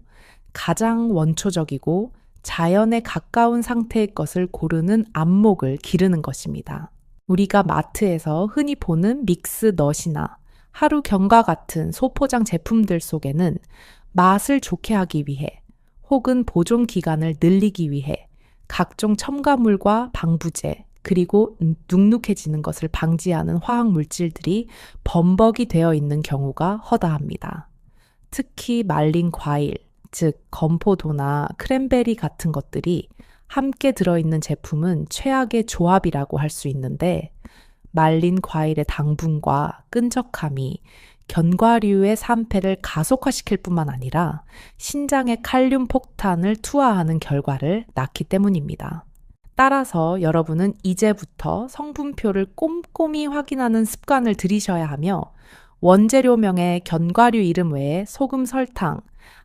가장 원초적이고 자연에 가까운 상태의 것을 고르는 안목을 기르는 것입니다. 우리가 마트에서 흔히 보는 믹스넛이나 하루 견과 같은 소포장 제품들 속에는 맛을 좋게 하기 위해 혹은 보존 기간을 늘리기 위해 각종 첨가물과 방부제 그리고 눅눅해지는 것을 방지하는 화학 물질들이 범벅이 되어 있는 경우가 허다합니다. 특히 말린 과일, 즉 건포도나 크랜베리 같은 것들이 함께 들어있는 제품은 최악의 조합이라고 할 수 있는데 말린 과일의 당분과 끈적함이 견과류의 산패를 가속화시킬 뿐만 아니라 신장의 칼륨 폭탄을 투하하는 결과를 낳기 때문입니다. 따라서 여러분은 이제부터 성분표를 꼼꼼히 확인하는 습관을 들이셔야 하며 원재료명의 견과류 이름 외에 소금, 설탕,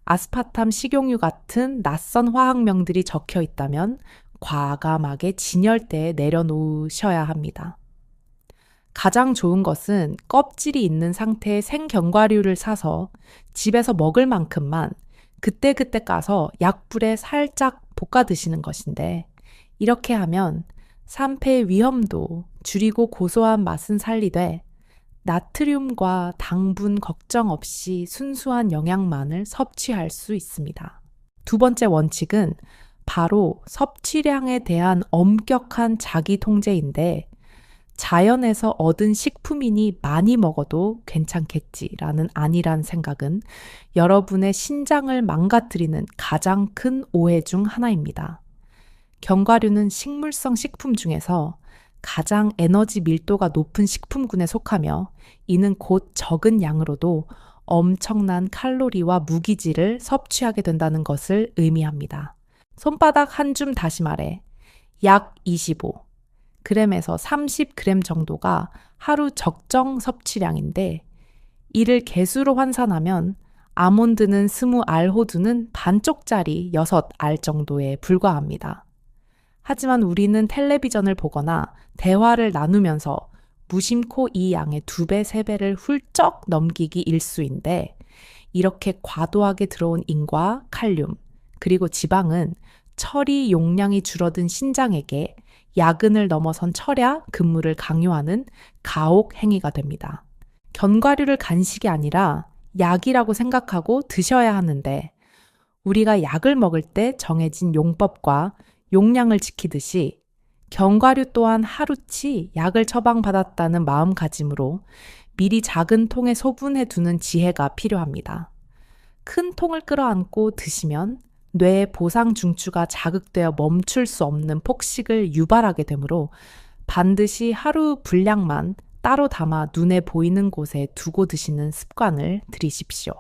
아스파탐, 식용유 같은 낯선 화학명들이 적혀 있다면 과감하게 진열대에 내려놓으셔야 합니다. 가장 좋은 것은 껍질이 있는 상태의 생견과류를 사서 집에서 먹을 만큼만 그때그때 까서 약불에 살짝 볶아 드시는 것인데 이렇게 하면 산패의 위험도 줄이고 고소한 맛은 살리되 나트륨과 당분 걱정 없이 순수한 영양만을 섭취할 수 있습니다. 두 번째 원칙은 바로 섭취량에 대한 엄격한 자기 통제인데 자연에서 얻은 식품이니 많이 먹어도 괜찮겠지라는 안일한 생각은 여러분의 신장을 망가뜨리는 가장 큰 오해 중 하나입니다. 견과류는 식물성 식품 중에서 가장 에너지 밀도가 높은 식품군에 속하며 이는 곧 적은 양으로도 엄청난 칼로리와 무기질을 섭취하게 된다는 것을 의미합니다. 손바닥 한 줌 다시마에 약 25g에서 30g 정도가 하루 적정 섭취량인데 이를 개수로 환산하면 아몬드는 20알, 호두는 반쪽짜리 6알 정도에 불과합니다. 하지만 우리는 텔레비전을 보거나 대화를 나누면서 무심코 이 양의 2배, 3배를 훌쩍 넘기기 일쑤인데 이렇게 과도하게 들어온 인과 칼륨, 그리고 지방은 처리 용량이 줄어든 신장에게 야근을 넘어선 철야, 근무를 강요하는 가혹 행위가 됩니다. 견과류를 간식이 아니라 약이라고 생각하고 드셔야 하는데 우리가 약을 먹을 때 정해진 용법과 용량을 지키듯이 견과류 또한 하루치 약을 처방받았다는 마음가짐으로 미리 작은 통에 소분해 두는 지혜가 필요합니다. 큰 통을 끌어안고 드시면 뇌의 보상 중추가 자극되어 멈출 수 없는 폭식을 유발하게 되므로 반드시 하루 분량만 따로 담아 눈에 보이는 곳에 두고 드시는 습관을 들이십시오.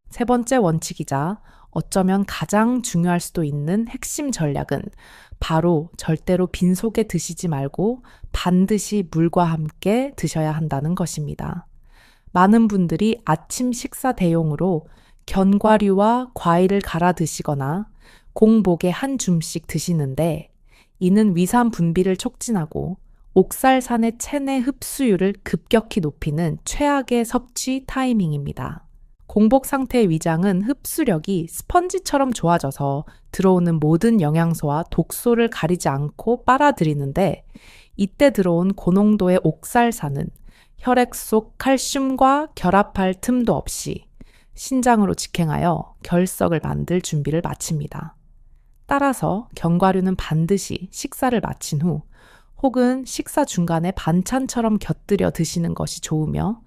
세 번째 원칙이자 어쩌면 가장 중요할 수도 있는 핵심 전략은 바로 절대로 빈속에 드시지 말고 반드시 물과 함께 드셔야 한다는 것입니다. 많은 분들이 아침 식사 대용으로 견과류와 과일을 갈아 드시거나 공복에 한 줌씩 드시는데 이는 위산 분비를 촉진하고 옥살산의 체내 흡수율을 급격히 높이는 최악의 섭취 타이밍입니다. 공복 상태의 위장은 흡수력이 스펀지처럼 좋아져서 들어오는 모든 영양소와 독소를 가리지 않고 빨아들이는데 이때 들어온 고농도의 옥살산은 혈액 속 칼슘과 결합할 틈도 없이 신장으로 직행하여 결석을 만들 준비를 마칩니다. 따라서 견과류는 반드시 식사를 마친 후 혹은 식사 중간에 반찬처럼 곁들여 드시는 것이 좋으며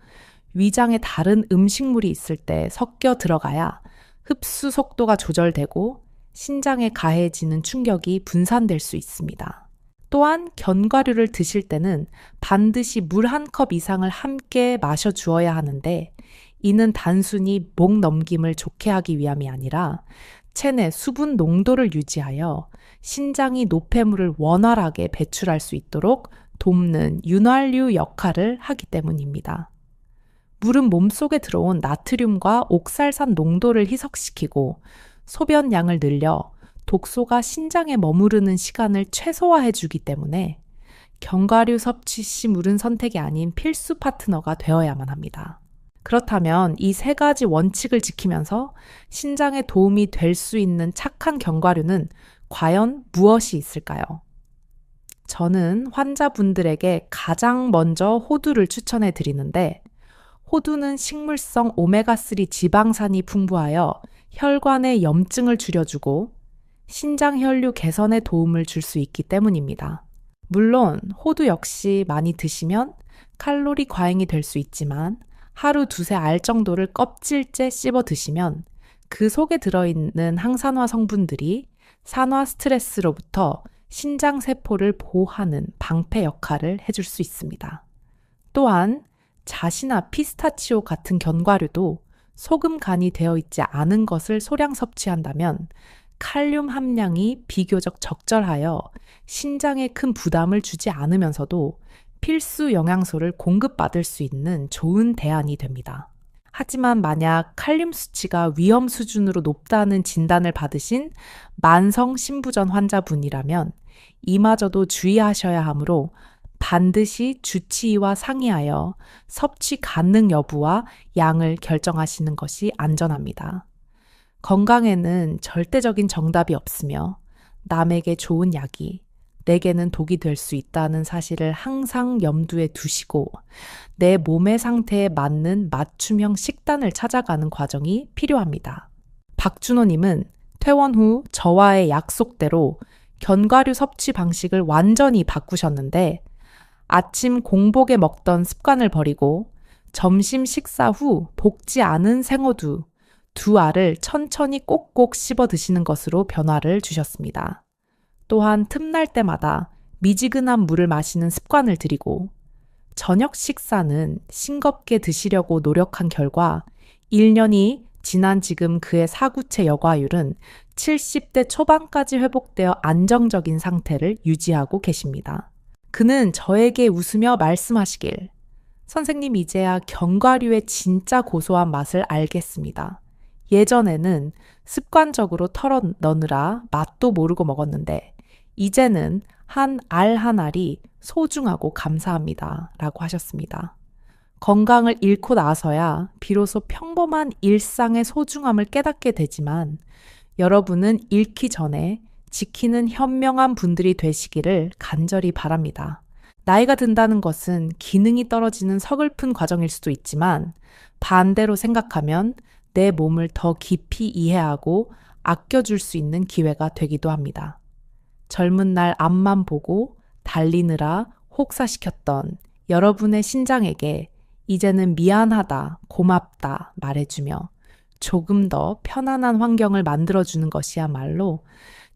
위장에 다른 음식물이 있을 때 섞여 들어가야 흡수 속도가 조절되고 신장에 가해지는 충격이 분산될 수 있습니다. 또한 견과류를 드실 때는 반드시 물 한 컵 이상을 함께 마셔 주어야 하는데 이는 단순히 목 넘김을 좋게 하기 위함이 아니라 체내 수분 농도를 유지하여 신장이 노폐물을 원활하게 배출할 수 있도록 돕는 윤활유 역할을 하기 때문입니다. 물은 몸속에 들어온 나트륨과 옥살산 농도를 희석시키고 소변량을 늘려 독소가 신장에 머무르는 시간을 최소화해 주기 때문에 견과류 섭취 시 물은 선택이 아닌 필수 파트너가 되어야만 합니다. 그렇다면 이 세 가지 원칙을 지키면서 신장에 도움이 될 수 있는 착한 견과류는 과연 무엇이 있을까요? 저는 환자분들에게 가장 먼저 호두를 추천해 드리는데 호두는 식물성 오메가3 지방산이 풍부하여 혈관의 염증을 줄여주고 신장 혈류 개선에 도움을 줄 수 있기 때문입니다. 물론 호두 역시 많이 드시면 칼로리 과잉이 될 수 있지만 하루 두세 알 정도를 껍질째 씹어 드시면 그 속에 들어있는 항산화 성분들이 산화 스트레스로부터 신장 세포를 보호하는 방패 역할을 해줄 수 있습니다. 또한 잣이나 피스타치오 같은 견과류도 소금 간이 되어 있지 않은 것을 소량 섭취한다면 칼륨 함량이 비교적 적절하여 신장에 큰 부담을 주지 않으면서도 필수 영양소를 공급받을 수 있는 좋은 대안이 됩니다. 하지만 만약 칼륨 수치가 위험 수준으로 높다는 진단을 받으신 만성 신부전 환자분이라면 이마저도 주의하셔야 하므로 반드시 주치의와 상의하여 섭취 가능 여부와 양을 결정하시는 것이 안전합니다. 건강에는 절대적인 정답이 없으며 남에게 좋은 약이 내게는 독이 될 수 있다는 사실을 항상 염두에 두시고 내 몸의 상태에 맞는 맞춤형 식단을 찾아가는 과정이 필요합니다. 박준호님은 퇴원 후 저와의 약속대로 견과류 섭취 방식을 완전히 바꾸셨는데 아침 공복에 먹던 습관을 버리고 점심 식사 후 볶지 않은 생호두 2알을 천천히 꼭꼭 씹어 드시는 것으로 변화를 주셨습니다. 또한 틈날 때마다 미지근한 물을 마시는 습관을 들이고 저녁 식사는 싱겁게 드시려고 노력한 결과 1년이 지난 지금 그의 사구체 여과율은 70대 초반까지 회복되어 안정적인 상태를 유지하고 계십니다. 그는 저에게 웃으며 말씀하시길 선생님 이제야 견과류의 진짜 고소한 맛을 알겠습니다. 예전에는 습관적으로 털어 넣느라 맛도 모르고 먹었는데 이제는 한 알 한 알이 소중하고 감사합니다. 라고 하셨습니다. 건강을 잃고 나서야 비로소 평범한 일상의 소중함을 깨닫게 되지만 여러분은 잃기 전에 지키는 현명한 분들이 되시기를 간절히 바랍니다. 나이가 든다는 것은 기능이 떨어지는 서글픈 과정일 수도 있지만 반대로 생각하면 내 몸을 더 깊이 이해하고 아껴줄 수 있는 기회가 되기도 합니다. 젊은 날 앞만 보고 달리느라 혹사시켰던 여러분의 신장에게 이제는 미안하다, 고맙다 말해주며 조금 더 편안한 환경을 만들어주는 것이야말로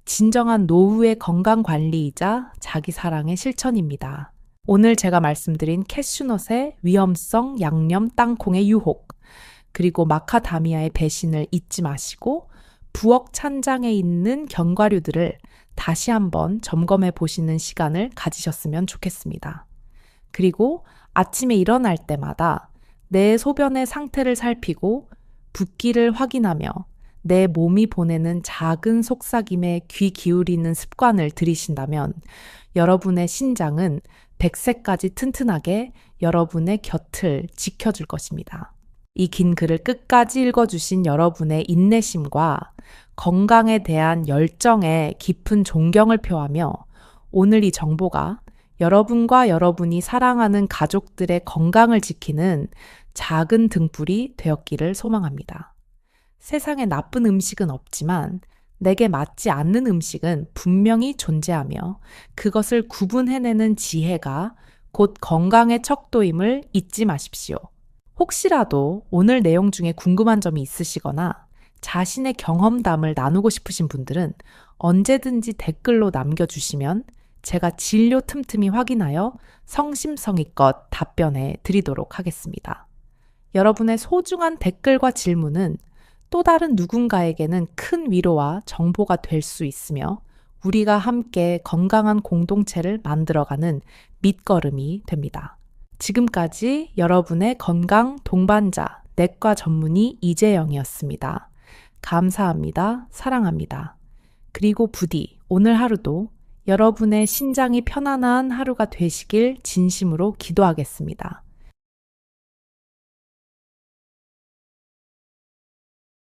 진정한 노후의 건강관리이자 자기사랑의 실천입니다. 오늘 제가 말씀드린 캐슈넛의 위험성 양념 땅콩의 유혹 그리고 마카다미아의 배신을 잊지 마시고 부엌 찬장에 있는 견과류들을 다시 한번 점검해 보시는 시간을 가지셨으면 좋겠습니다. 그리고 아침에 일어날 때마다 내 소변의 상태를 살피고 붓기를 확인하며 내 몸이 보내는 작은 속삭임에 귀 기울이는 습관을 들이신다면 여러분의 신장은 100세까지 튼튼하게 여러분의 곁을 지켜줄 것입니다. 이 긴 글을 끝까지 읽어주신 여러분의 인내심과 건강에 대한 열정에 깊은 존경을 표하며 오늘 이 정보가 여러분과 여러분이 사랑하는 가족들의 건강을 지키는 작은 등불이 되었기를 소망합니다. 세상에 나쁜 음식은 없지만 내게 맞지 않는 음식은 분명히 존재하며 그것을 구분해내는 지혜가 곧 건강의 척도임을 잊지 마십시오. 혹시라도 오늘 내용 중에 궁금한 점이 있으시거나 자신의 경험담을 나누고 싶으신 분들은 언제든지 댓글로 남겨주시면 제가 진료 틈틈이 확인하여 성심성의껏 답변해 드리도록 하겠습니다. 여러분의 소중한 댓글과 질문은 또 다른 누군가에게는 큰 위로와 정보가 될 수 있으며 우리가 함께 건강한 공동체를 만들어가는 밑거름이 됩니다. 지금까지 여러분의 건강 동반자 내과 전문의 이재영이었습니다. 감사합니다. 사랑합니다. 그리고 부디 오늘 하루도 여러분의 신장이 편안한 하루가 되시길 진심으로 기도하겠습니다.